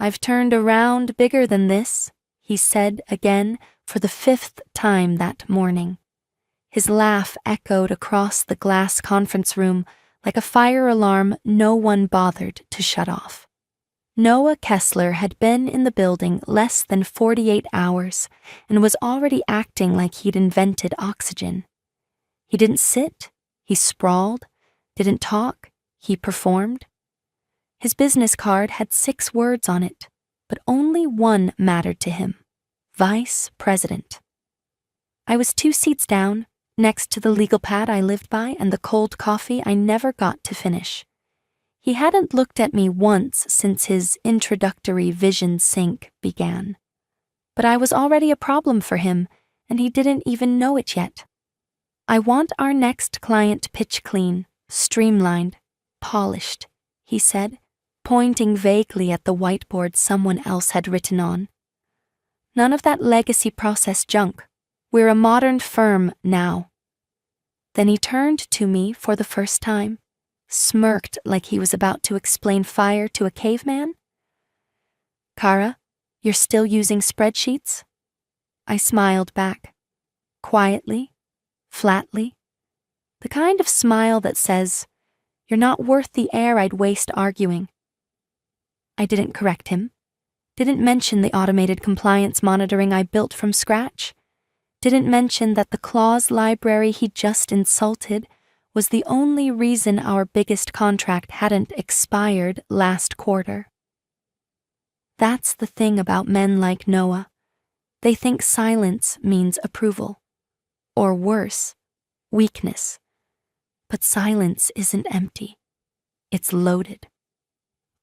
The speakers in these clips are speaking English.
I've turned around bigger than this, he said again for the 5th time that morning. His laugh echoed across the glass conference room like a fire alarm no one bothered to shut off. Noah Kessler had been in the building less than 48 hours and was already acting like he'd invented oxygen. He didn't sit, he sprawled, didn't talk, he performed. His business card had 6 words on it, but only one mattered to him: Vice President. I was 2 seats down, next to the legal pad I lived by and the cold coffee I never got to finish. He hadn't looked at me once since his introductory vision sync began. But I was already a problem for him, and he didn't even know it yet. I want our next client pitch clean, streamlined, polished, he said, pointing vaguely at the whiteboard someone else had written on. None of that legacy process junk. We're a modern firm now. Then he turned to me for the first time, smirked like he was about to explain fire to a caveman. Kara, you're still using spreadsheets? I smiled back, quietly, flatly, the kind of smile that says, you're not worth the air I'd waste arguing. I didn't correct him, didn't mention the automated compliance monitoring I built from scratch, didn't mention that the clause library he just insulted was the only reason our biggest contract hadn't expired last quarter. That's the thing about men like Noah. They think silence means approval, or worse, weakness. But silence isn't empty. It's loaded.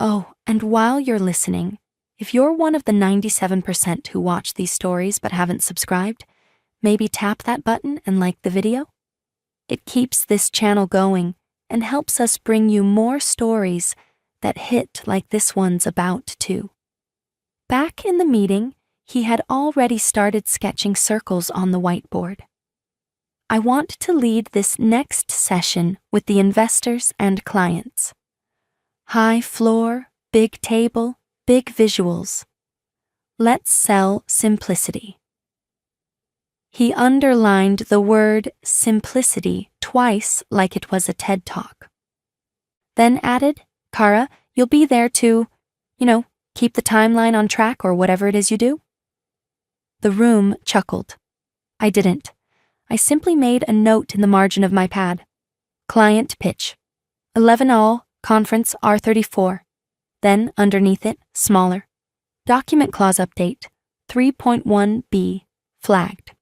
Oh, and while you're listening, if you're one of the 97% who watch these stories but haven't subscribed, maybe tap that button and like the video. It keeps this channel going and helps us bring you more stories that hit like this one's about to. Back in the meeting, he had already started sketching circles on the whiteboard. I want to lead this next session with the investors and clients. High floor, big table, big visuals. Let's sell simplicity. He underlined the word simplicity twice like it was a TED Talk. Then added, Kara, you'll be there to, keep the timeline on track or whatever it is you do. The room chuckled. I didn't. I simply made a note in the margin of my pad. Client pitch. 11 all, conference R34. Then, underneath it, smaller. Document clause update, 3.1b, flagged.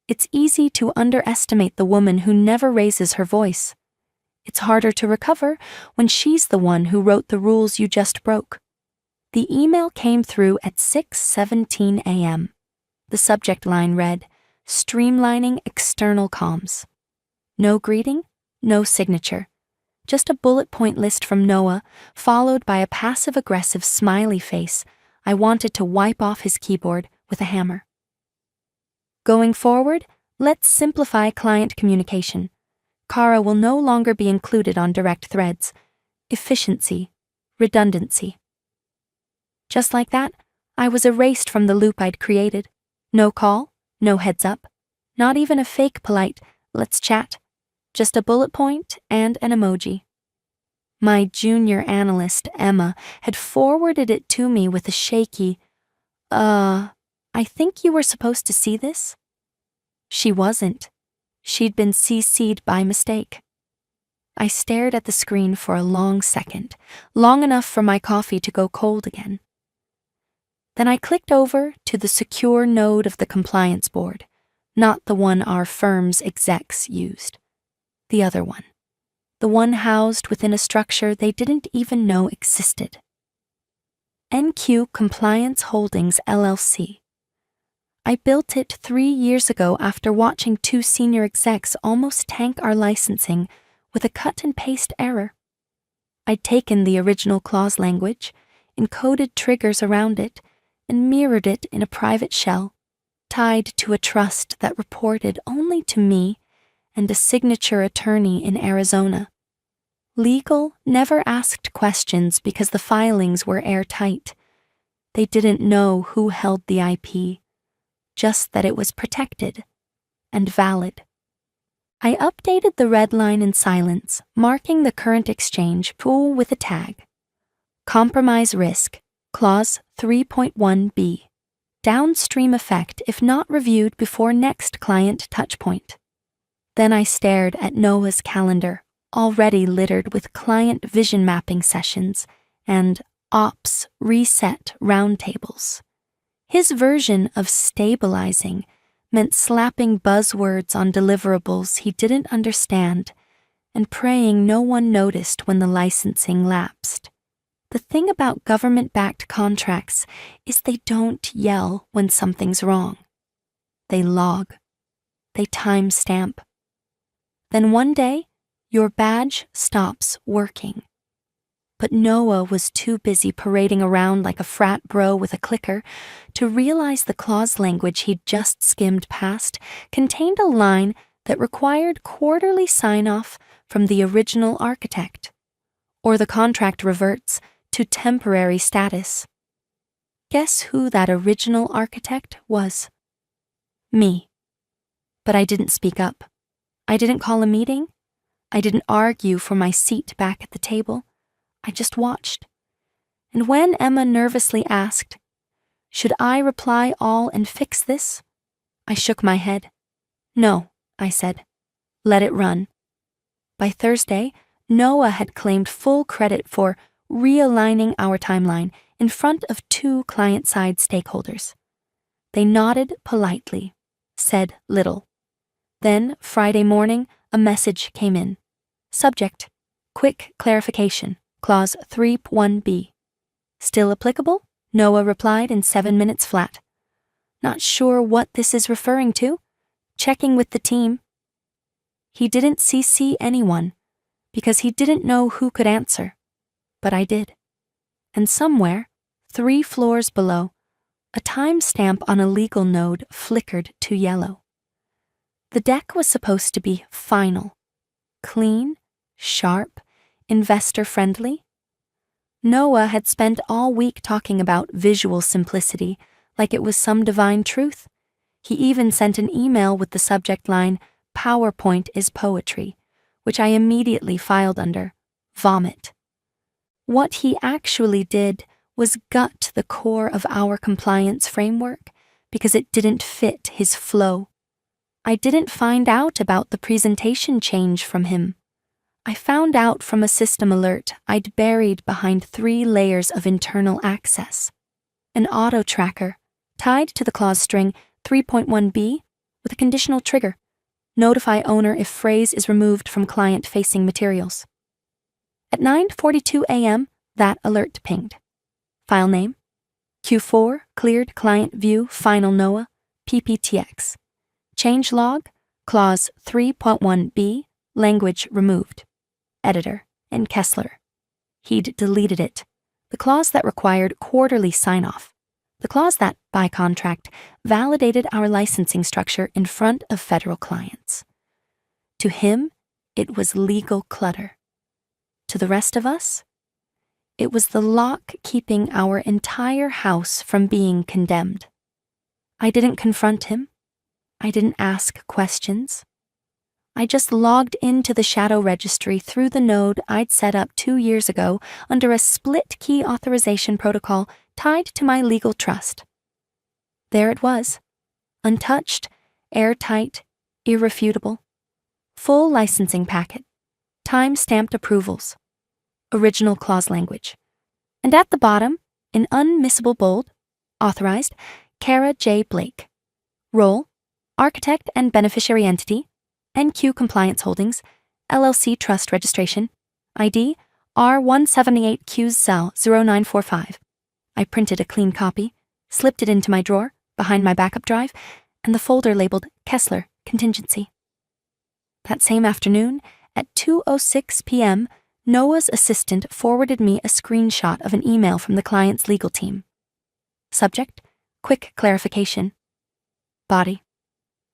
It's easy to underestimate the woman who never raises her voice. It's harder to recover when she's the one who wrote the rules you just broke. The email came through at 6:17 a.m. The subject line read, Streamlining External Comms. No greeting, no signature. Just a bullet point list from Noah, followed by a passive-aggressive smiley face I wanted to wipe off his keyboard with a hammer. Going forward, let's simplify client communication. Kara will no longer be included on direct threads. Efficiency, redundancy. Just like that, I was erased from the loop I'd created. No call, no heads up, not even a fake polite, let's chat. Just a bullet point and an emoji. My junior analyst, Emma, had forwarded it to me with a shaky, I think you were supposed to see this? She wasn't. She'd been CC'd by mistake. I stared at the screen for a long second, long enough for my coffee to go cold again. Then I clicked over to the secure node of the compliance board, not the one our firm's execs used. The other one. The one housed within a structure they didn't even know existed. NQ Compliance Holdings, LLC. I built it 3 years ago after watching 2 senior execs almost tank our licensing with a cut-and-paste error. I'd taken the original clause language, encoded triggers around it, and mirrored it in a private shell, tied to a trust that reported only to me and a signature attorney in Arizona. Legal never asked questions because the filings were airtight. They didn't know who held the IP, just that it was protected and valid. I updated the red line in silence, marking the current exchange pool with a tag. Compromise risk, clause 3.1b. Downstream effect if not reviewed before next client touchpoint. Then I stared at Noah's calendar, already littered with client vision mapping sessions and ops reset roundtables. His version of stabilizing meant slapping buzzwords on deliverables he didn't understand and praying no one noticed when the licensing lapsed. The thing about government-backed contracts is they don't yell when something's wrong. They log. They timestamp. Then one day, your badge stops working. But Noah was too busy parading around like a frat bro with a clicker to realize the clause language he'd just skimmed past contained a line that required quarterly sign-off from the original architect, or the contract reverts to temporary status. Guess who that original architect was? Me. But I didn't speak up. I didn't call a meeting. I didn't argue for my seat back at the table. I just watched. And when Emma nervously asked, "Should I reply all and fix this?" I shook my head. "No," I said. "Let it run." By Thursday, Noah had claimed full credit for realigning our timeline in front of 2 client-side stakeholders. They nodded politely, said little. Then, Friday morning, a message came in. Subject: quick clarification. Clause 3.1b. Still applicable? Noah replied in 7 minutes flat. Not sure what this is referring to. Checking with the team. He didn't CC anyone because he didn't know who could answer. But I did. And somewhere, 3 floors below, a timestamp on a legal node flickered to yellow. The deck was supposed to be final, clean, sharp, investor-friendly. Noah had spent all week talking about visual simplicity like it was some divine truth. He even sent an email with the subject line, "PowerPoint is poetry," which I immediately filed under vomit. What he actually did was gut the core of our compliance framework because it didn't fit his flow. I didn't find out about the presentation change from him. I found out from a system alert I'd buried behind 3 layers of internal access. An auto tracker tied to the clause string 3.1b with a conditional trigger. Notify owner if phrase is removed from client-facing materials. At 9:42 a.m., that alert pinged. File name: Q4 cleared client view final Noah PPTX. Change log, clause 3.1b, language removed. Editor and Kessler. He'd deleted it. The clause that required quarterly sign-off. The clause that, by contract, validated our licensing structure in front of federal clients. To him, it was legal clutter. To the rest of us, it was the lock keeping our entire house from being condemned. I didn't confront him. I didn't ask questions. I just logged into the shadow registry through the node I'd set up 2 years ago under a split-key authorization protocol tied to my legal trust. There it was, untouched, airtight, irrefutable. Full licensing packet, time-stamped approvals, original clause language. And at the bottom, in unmissable bold, authorized, Kara J. Blake. Role: architect and beneficiary entity, NQ Compliance Holdings, LLC Trust Registration, ID R178QZEL0945. I printed a clean copy, slipped it into my drawer, behind my backup drive, and the folder labeled Kessler Contingency. That same afternoon, at 2:06 p.m., Noah's assistant forwarded me a screenshot of an email from the client's legal team. Subject: quick clarification. Body: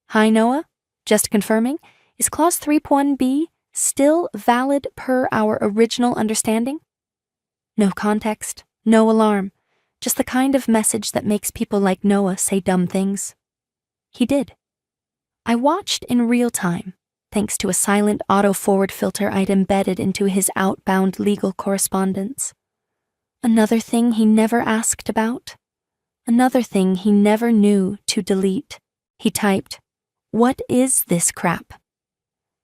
Hi Noah, just confirming, is clause 3.1b still valid per our original understanding? No context, no alarm, Just the kind of message that makes people like Noah say dumb things. He did. I watched in real time, thanks to a silent auto-forward filter I'd embedded into his outbound legal correspondence. Another thing he never asked about. Another thing he never knew to delete. He typed, "What is this crap?"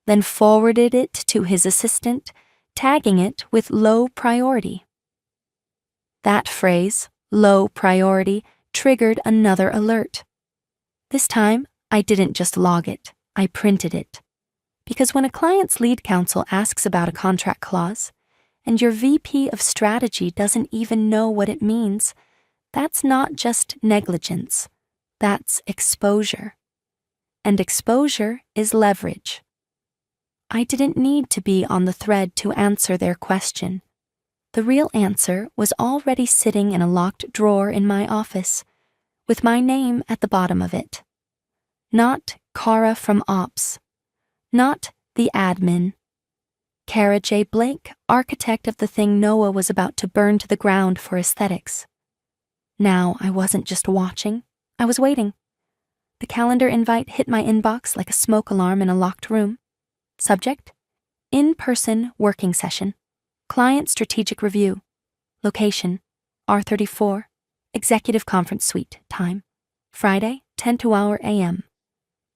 Then forwarded it to his assistant, tagging it with low priority. That phrase, low priority, triggered another alert. This time, I didn't just log it, I printed it. Because when a client's lead counsel asks about a contract clause, and your VP of strategy doesn't even know what it means, that's not just negligence, that's exposure. And exposure is leverage. I didn't need to be on the thread to answer their question. The real answer was already sitting in a locked drawer in my office, with my name at the bottom of it. Not Kara from Ops. Not the admin. Kara J. Blake, architect of the thing Noah was about to burn to the ground for aesthetics. Now I wasn't just watching, I was waiting. The calendar invite hit my inbox like a smoke alarm in a locked room. Subject: in-person working session. Client strategic review. Location: R34. Executive conference suite. Time: Friday, 10:00 a.m.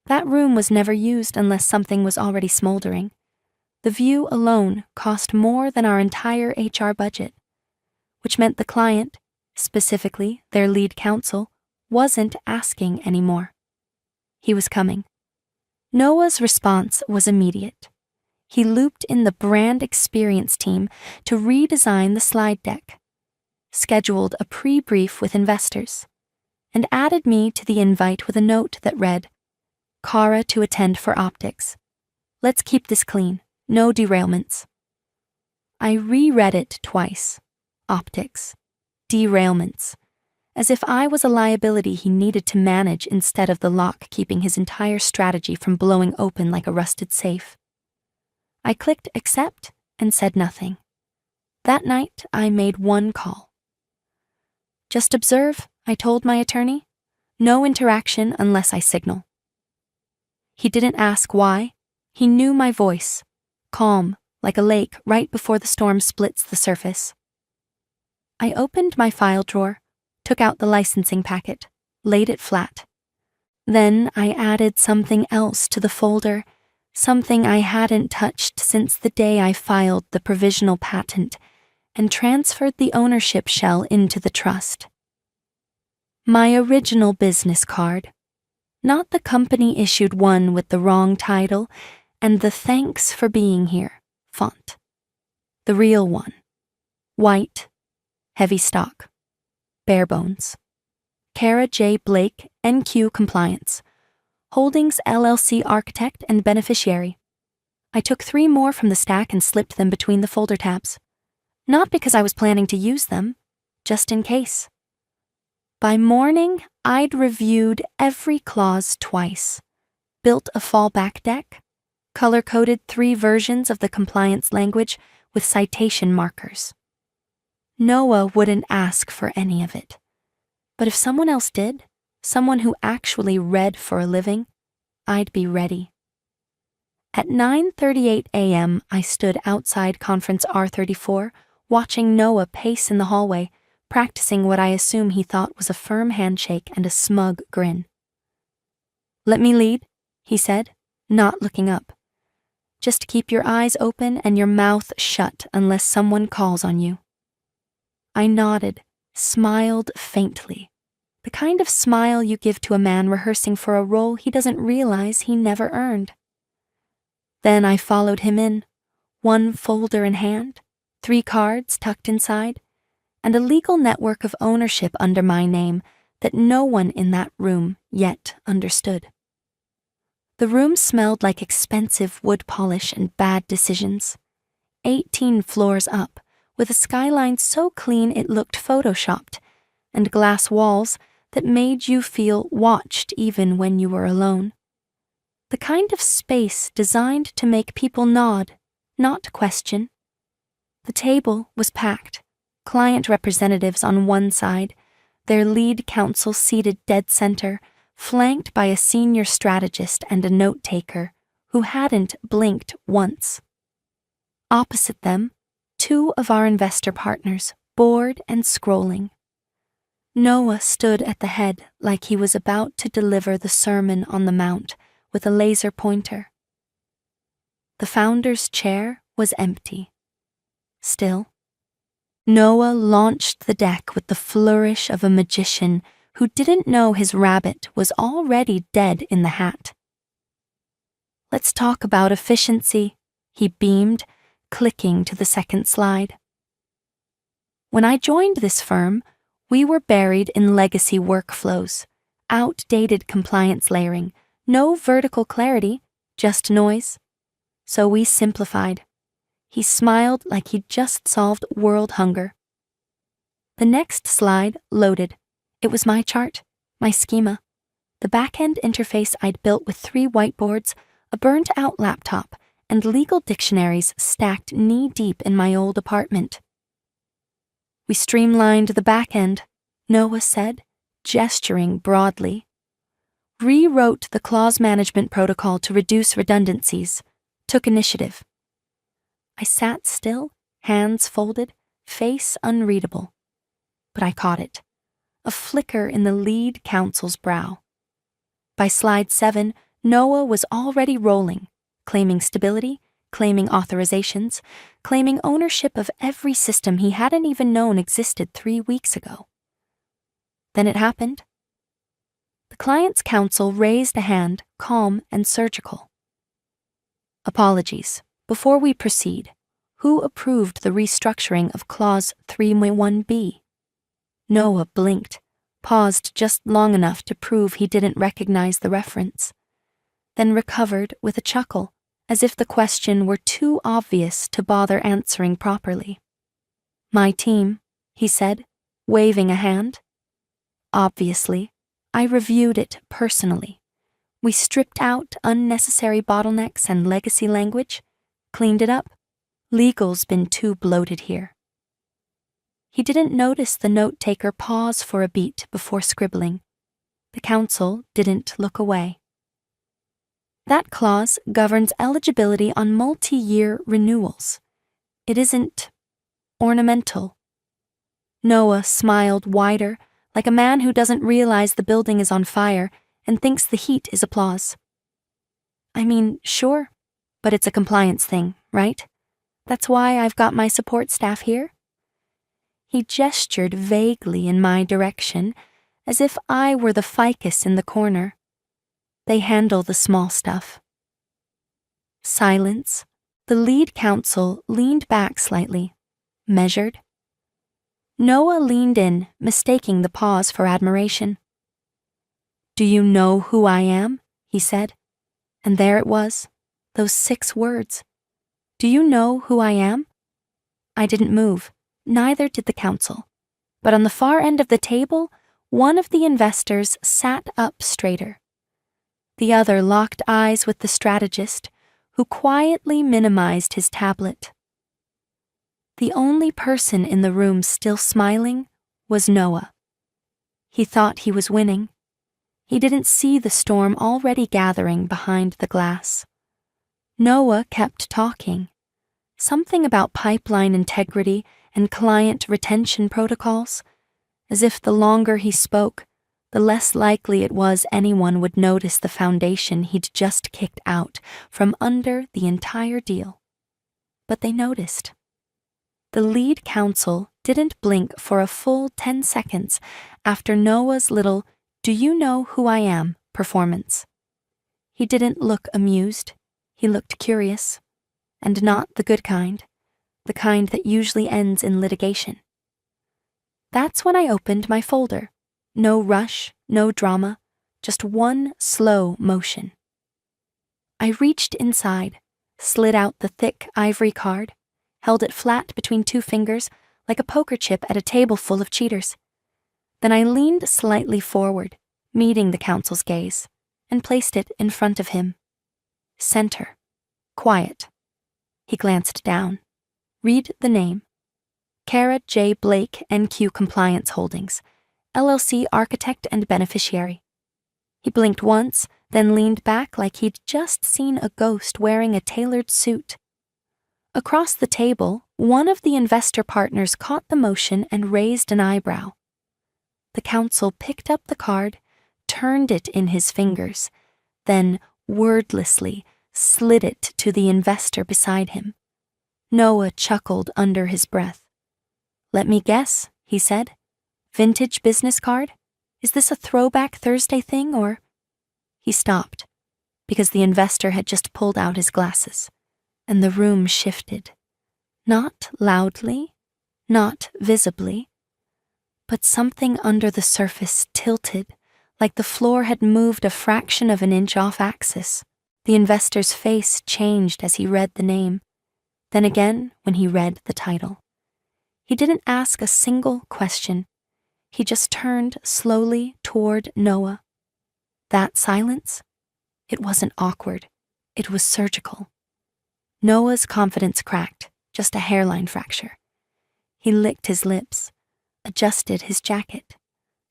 That room was never used unless something was already smoldering. The view alone cost more than our entire HR budget, which meant the client, specifically their lead counsel, wasn't asking anymore. He was coming. Noah's response was immediate. He looped in the brand experience team to redesign the slide deck, scheduled a pre-brief with investors, and added me to the invite with a note that read, "Kara to attend for optics. Let's keep this clean. No derailments." I reread it twice. Optics. Derailments. As if I was a liability he needed to manage instead of the lock keeping his entire strategy from blowing open like a rusted safe. I clicked accept and said nothing. That night, I made one call. "Just observe," I told my attorney. "No interaction unless I signal." He didn't ask why. He knew my voice. Calm, like a lake right before the storm splits the surface. I opened my file drawer, took out the licensing packet, laid it flat. Then I added something else to the folder, something I hadn't touched since the day I filed the provisional patent and transferred the ownership shell into the trust. My original business card, not the company-issued one with the wrong title and the "thanks for being here" font. The real one. White, heavy stock, bare bones. Kara J. Blake, NQ Compliance. Holdings LLC architect and beneficiary. I took 3 more from the stack and slipped them between the folder tabs. Not because I was planning to use them, just in case. By morning, I'd reviewed every clause twice, built a fallback deck, color-coded 3 versions of the compliance language with citation markers. Noah wouldn't ask for any of it. But if someone else did, someone who actually read for a living, I'd be ready. At 9:38 a.m., I stood outside Conference R34, watching Noah pace in the hallway, practicing what I assume he thought was a firm handshake and a smug grin. "Let me lead," he said, not looking up. "Just keep your eyes open and your mouth shut unless someone calls on you." I nodded, smiled faintly. The kind of smile you give to a man rehearsing for a role he doesn't realize he never earned. Then I followed him in, 1 folder in hand, 3 cards tucked inside, and a legal network of ownership under my name that no one in that room yet understood. The room smelled like expensive wood polish and bad decisions. 18 floors up, with a skyline so clean it looked photoshopped, and glass walls that made you feel watched even when you were alone. The kind of space designed to make people nod, not question. The table was packed, client representatives on one side, their lead counsel seated dead center, flanked by a senior strategist and a note-taker who hadn't blinked once. Opposite them, two of our investor partners, bored and scrolling. Noah stood at the head like he was about to deliver the Sermon on the Mount with a laser pointer. The founder's chair was empty. Still, Noah launched the deck with the flourish of a magician who didn't know his rabbit was already dead in the hat. "Let's talk about efficiency," he beamed, clicking to the second slide. When I joined this firm, we were buried in legacy workflows, outdated compliance layering, no vertical clarity, just noise. So we simplified. He smiled like he'd just solved world hunger. The next slide loaded. It was my chart, my schema, the back-end interface I'd built with 3 whiteboards, a burned-out laptop, and legal dictionaries stacked knee-deep in my old apartment. "We streamlined the back-end," Noah said, gesturing broadly. "Rewrote the clause management protocol to reduce redundancies. Took initiative." I sat still, hands folded, face unreadable. But I caught it, a flicker in the lead counsel's brow. By slide 7, Noah was already rolling, claiming stability, claiming authorizations, claiming ownership of every system he hadn't even known existed 3 weeks ago. Then it happened. The client's counsel raised a hand, calm and surgical. "Apologies. Before we proceed, who approved the restructuring of Clause 3.1b? Noah blinked, paused just long enough to prove he didn't recognize the reference, then recovered with a chuckle, as if the question were too obvious to bother answering properly. "My team," he said, waving a hand. Obviously, I reviewed it personally. We stripped out unnecessary bottlenecks and legacy language, cleaned it up. Legal's been too bloated here. He didn't notice the note-taker pause for a beat before scribbling. The counsel didn't look away. "That clause governs eligibility on multi-year renewals. It isn't ornamental." Noah smiled wider, like a man who doesn't realize the building is on fire and thinks the heat is applause. "I mean, sure, but it's a compliance thing, right? That's why I've got my support staff here." He gestured vaguely in my direction, as if I were the ficus in the corner. "They handle the small stuff." Silence. The lead counsel leaned back slightly, measured. Noah leaned in, mistaking the pause for admiration. "Do you know who I am?" he said. And there it was, those 6 words. "Do you know who I am?" I didn't move, neither did the counsel. But on the far end of the table, one of the investors sat up straighter. The other locked eyes with the strategist, who quietly minimized his tablet. The only person in the room still smiling was Noah. He thought he was winning. He didn't see the storm already gathering behind the glass. Noah kept talking. Something about pipeline integrity and client retention protocols, as if the longer he spoke, the less likely it was anyone would notice the foundation he'd just kicked out from under the entire deal. But they noticed. The lead counsel didn't blink for a full 10 seconds after Noah's little "Do you know who I am?" performance. He didn't look amused. He looked curious. And not the good kind, the kind that usually ends in litigation. That's when I opened my folder. No rush, no drama, just one slow motion. I reached inside, slid out the thick ivory card, held it flat between 2 fingers like a poker chip at a table full of cheaters. Then I leaned slightly forward, meeting the counsel's gaze, and placed it in front of him. Center. Quiet. He glanced down. Read the name. Kara J. Blake, NQ Compliance Holdings. LLC architect and beneficiary. He blinked once, then leaned back like he'd just seen a ghost wearing a tailored suit. Across the table, one of the investor partners caught the motion and raised an eyebrow. The counsel picked up the card, turned it in his fingers, then, wordlessly, slid it to the investor beside him. Noah chuckled under his breath. "Let me guess," he said. "Vintage business card? Is this a throwback Thursday thing, or—" He stopped, because the investor had just pulled out his glasses, and the room shifted. Not loudly, not visibly, but something under the surface tilted, like the floor had moved a fraction of an inch off axis. The investor's face changed as he read the name, then again when he read the title. He didn't ask a single question. He just turned slowly toward Noah. That silence? It wasn't awkward. It was surgical. Noah's confidence cracked, just a hairline fracture. He licked his lips, adjusted his jacket,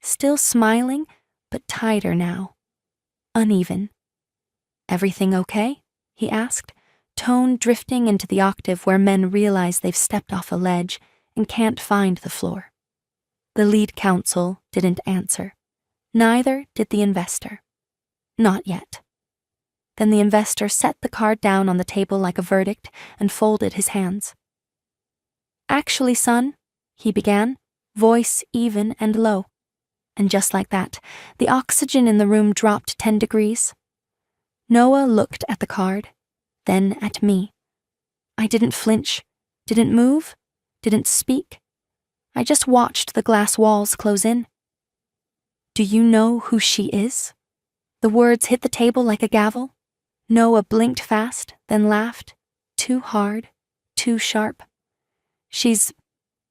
still smiling, but tighter now. Uneven. "Everything okay?" he asked, tone drifting into the octave where men realize they've stepped off a ledge and can't find the floor. The lead counsel didn't answer. Neither did the investor. Not yet. Then the investor set the card down on the table like a verdict and folded his hands. "Actually, son," he began, voice even and low. And just like that, the oxygen in the room dropped 10 degrees. Noah looked at the card, then at me. I didn't flinch, didn't move, didn't speak. I just watched the glass walls close in. "Do you know who she is?" The words hit the table like a gavel. Noah blinked fast, then laughed. Too hard, too sharp. She's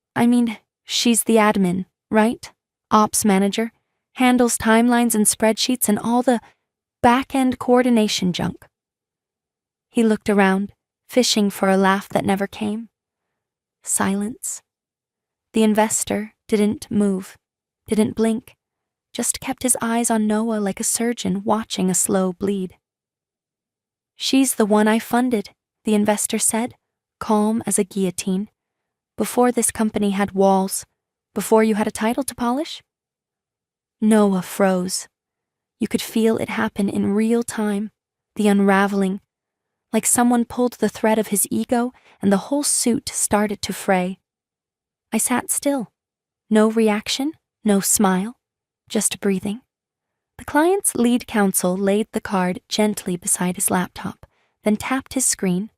the admin, right? Ops manager, handles timelines and spreadsheets and all the back-end coordination junk. He looked around, fishing for a laugh that never came. Silence. The investor didn't move, didn't blink, just kept his eyes on Noah like a surgeon watching a slow bleed. "She's the one I funded," the investor said, calm as a guillotine. "Before this company had walls, before you had a title to polish." Noah froze. You could feel it happen in real time, the unraveling, like someone pulled the thread of his ego and the whole suit started to fray. I sat still. No reaction, no smile, just breathing. The client's lead counsel laid the card gently beside his laptop, then tapped his screen.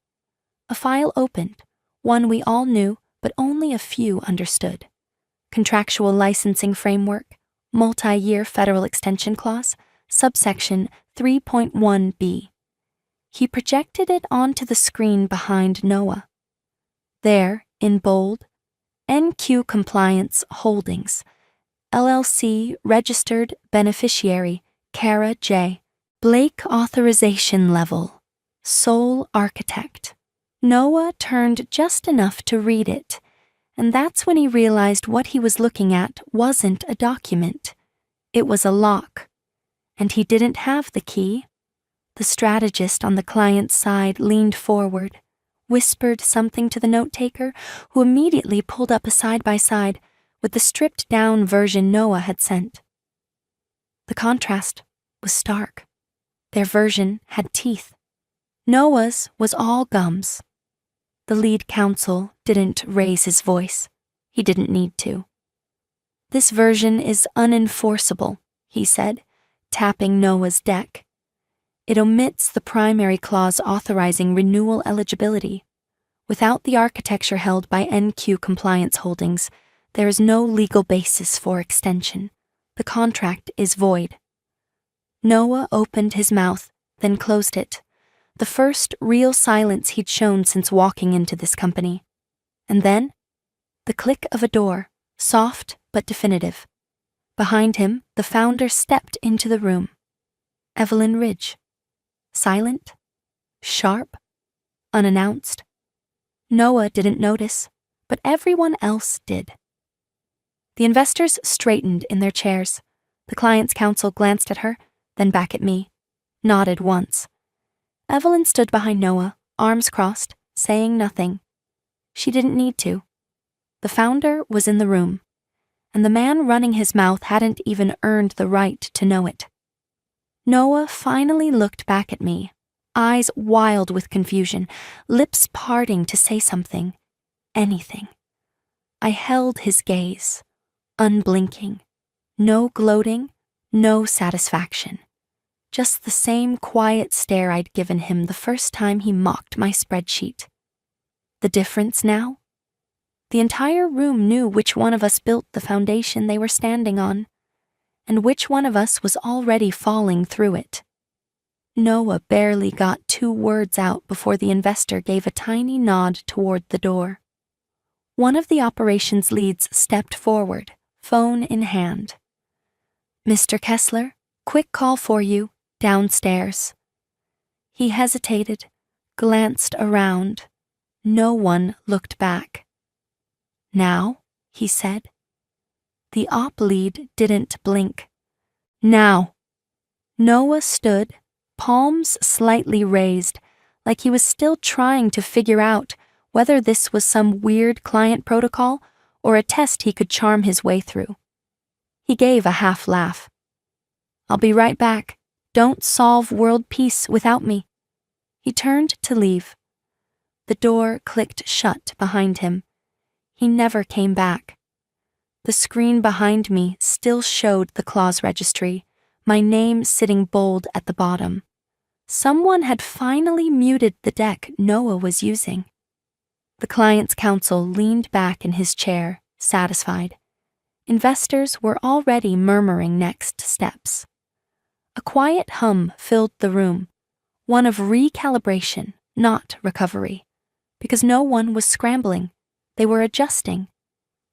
A file opened, one we all knew, but only a few understood. Contractual licensing framework, multi-year federal extension clause, subsection 3.1b. He projected it onto the screen behind Noah. There, in bold, NQ Compliance Holdings, LLC Registered Beneficiary, Kara J. Blake Authorization Level, Sole Architect. Noah turned just enough to read it, and that's when he realized what he was looking at wasn't a document. It was a lock, and he didn't have the key. The strategist on the client's side leaned forward, whispered something to the note-taker, who immediately pulled up a side-by-side with the stripped-down version Noah had sent. The contrast was stark. Their version had teeth. Noah's was all gums. The lead counsel didn't raise his voice. He didn't need to. "This version is unenforceable," he said, tapping Noah's deck. "It omits the primary clause authorizing renewal eligibility. Without the architecture held by NQ Compliance Holdings, there is no legal basis for extension. The contract is void." Noah opened his mouth, then closed it, the first real silence he'd shown since walking into this company. And then, the click of a door, soft but definitive. Behind him, the founder stepped into the room. Evelyn Ridge. Silent, sharp, unannounced. Noah didn't notice, but everyone else did. The investors straightened in their chairs. The client's counsel glanced at her, then back at me, nodded once. Evelyn stood behind Noah, arms crossed, saying nothing. She didn't need to. The founder was in the room, and the man running his mouth hadn't even earned the right to know it. Noah finally looked back at me, eyes wild with confusion, lips parting to say something, anything. I held his gaze, unblinking, no gloating, no satisfaction. Just the same quiet stare I'd given him the first time he mocked my spreadsheet. The difference now? The entire room knew which one of us built the foundation they were standing on, and which one of us was already falling through it. Noah barely got 2 words out before the investor gave a tiny nod toward the door. One of the operations leads stepped forward, phone in hand. "Mr. Kessler, quick call for you, downstairs." He hesitated, glanced around. No one looked back. "Now?" he said. The op lead didn't blink. "Now." Noah stood, palms slightly raised, like he was still trying to figure out whether this was some weird client protocol or a test he could charm his way through. He gave a half laugh. "I'll be right back. Don't solve world peace without me." He turned to leave. The door clicked shut behind him. He never came back. The screen behind me still showed the clause registry, my name sitting bold at the bottom. Someone had finally muted the deck Noah was using. The client's counsel leaned back in his chair, satisfied. Investors were already murmuring next steps. A quiet hum filled the room, one of recalibration, not recovery, because no one was scrambling. They were adjusting.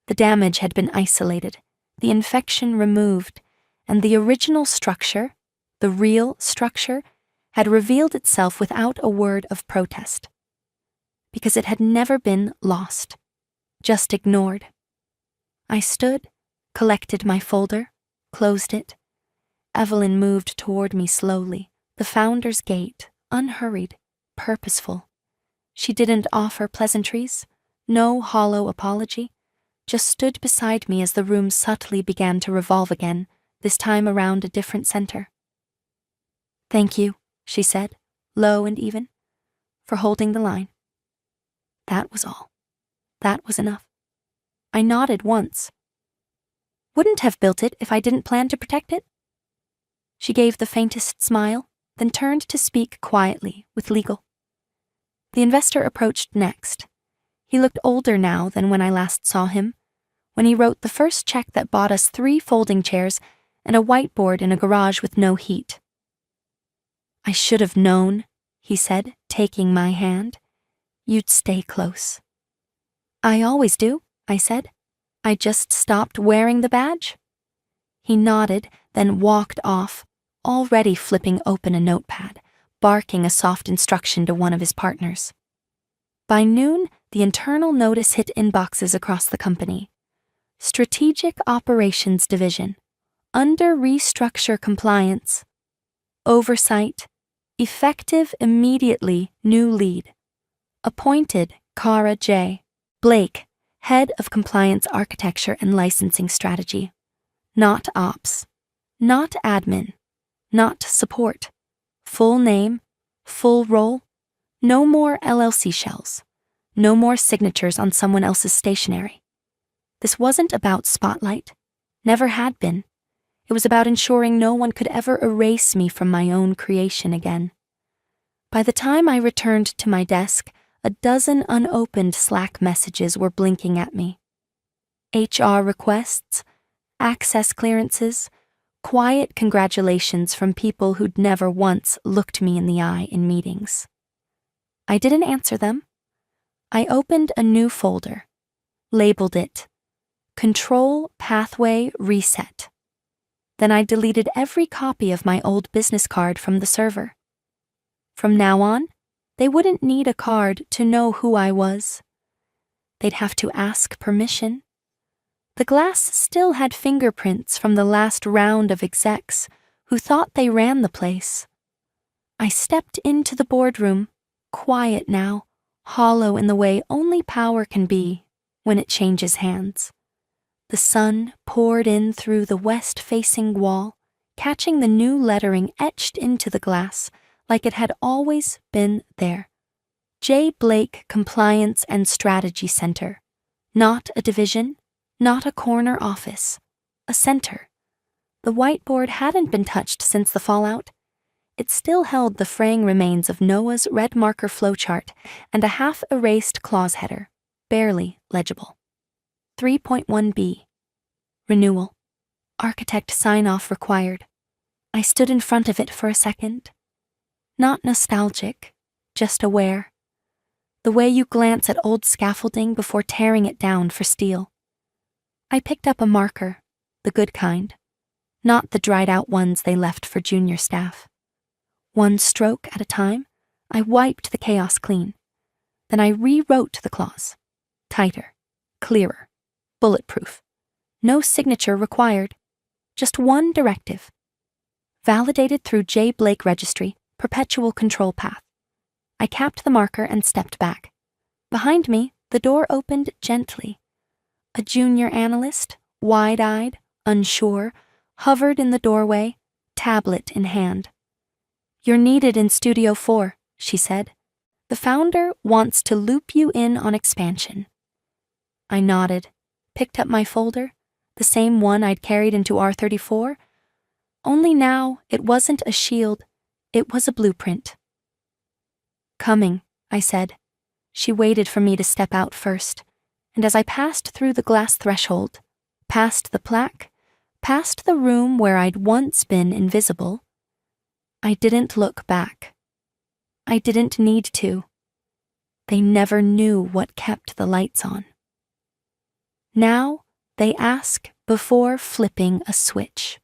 The damage had been isolated, the infection removed, and the original structure, the real structure, had revealed itself without a word of protest. Because it had never been lost, just ignored. I stood, collected my folder, closed it. Evelyn moved toward me slowly, the founder's gait, unhurried, purposeful. She didn't offer pleasantries, no hollow apology, just stood beside me as the room subtly began to revolve again, this time around a different center. "Thank you," she said, low and even, "for holding the line." That was all. That was enough. I nodded once. "Wouldn't have built it if I didn't plan to protect it." She gave the faintest smile, then turned to speak quietly with legal. The investor approached next. He looked older now than when I last saw him, when he wrote the first check that bought us 3 folding chairs and a whiteboard in a garage with no heat. "I should have known," he said, taking my hand. "You'd stay close." "I always do," I said. "I just stopped wearing the badge." He nodded, then walked off, already flipping open a notepad, barking a soft instruction to one of his partners. By noon, the internal notice hit inboxes across the company. Strategic Operations Division. Under restructure compliance. Oversight. Effective immediately, new lead. Appointed Cara J. Blake, Head of Compliance Architecture and Licensing Strategy. Not Ops. Not Admin. Not Support. Full name. Full role. No more LLC shells. No more signatures on someone else's stationery. This wasn't about spotlight. Never had been. It was about ensuring no one could ever erase me from my own creation again. By the time I returned to my desk, a dozen unopened Slack messages were blinking at me. HR requests, access clearances, quiet congratulations from people who'd never once looked me in the eye in meetings. I didn't answer them. I opened a new folder, labeled it Control Pathway Reset. Then I deleted every copy of my old business card from the server. From now on, they wouldn't need a card to know who I was. They'd have to ask permission. The glass still had fingerprints from the last round of execs who thought they ran the place. I stepped into the boardroom, quiet now, hollow in the way only power can be when it changes hands. The sun poured in through the west-facing wall, catching the new lettering etched into the glass like it had always been there. J. Blake Compliance and Strategy Center. Not a division, not a corner office, a center. The whiteboard hadn't been touched since the fallout. It still held the fraying remains of Noah's red marker flowchart and a half-erased clause header, barely legible. 3.1b. Renewal. Architect sign-off required. I stood in front of it for a second. Not nostalgic, just aware. The way you glance at old scaffolding before tearing it down for steel. I picked up a marker, the good kind, not the dried-out ones they left for junior staff. One stroke at a time, I wiped the chaos clean. Then I rewrote the clause. Tighter, clearer, bulletproof. No signature required. Just one directive. Validated through J. Blake Registry, perpetual control path. I capped the marker and stepped back. Behind me, the door opened gently. A junior analyst, wide-eyed, unsure, hovered in the doorway, tablet in hand. "You're needed in Studio 4, she said. "The founder wants to loop you in on expansion." I nodded, picked up my folder, the same one I'd carried into R34. Only now it wasn't a shield, it was a blueprint. "Coming," I said. She waited for me to step out first, and as I passed through the glass threshold, past the plaque, past the room where I'd once been invisible, I didn't look back. I didn't need to. They never knew what kept the lights on. Now they ask before flipping a switch.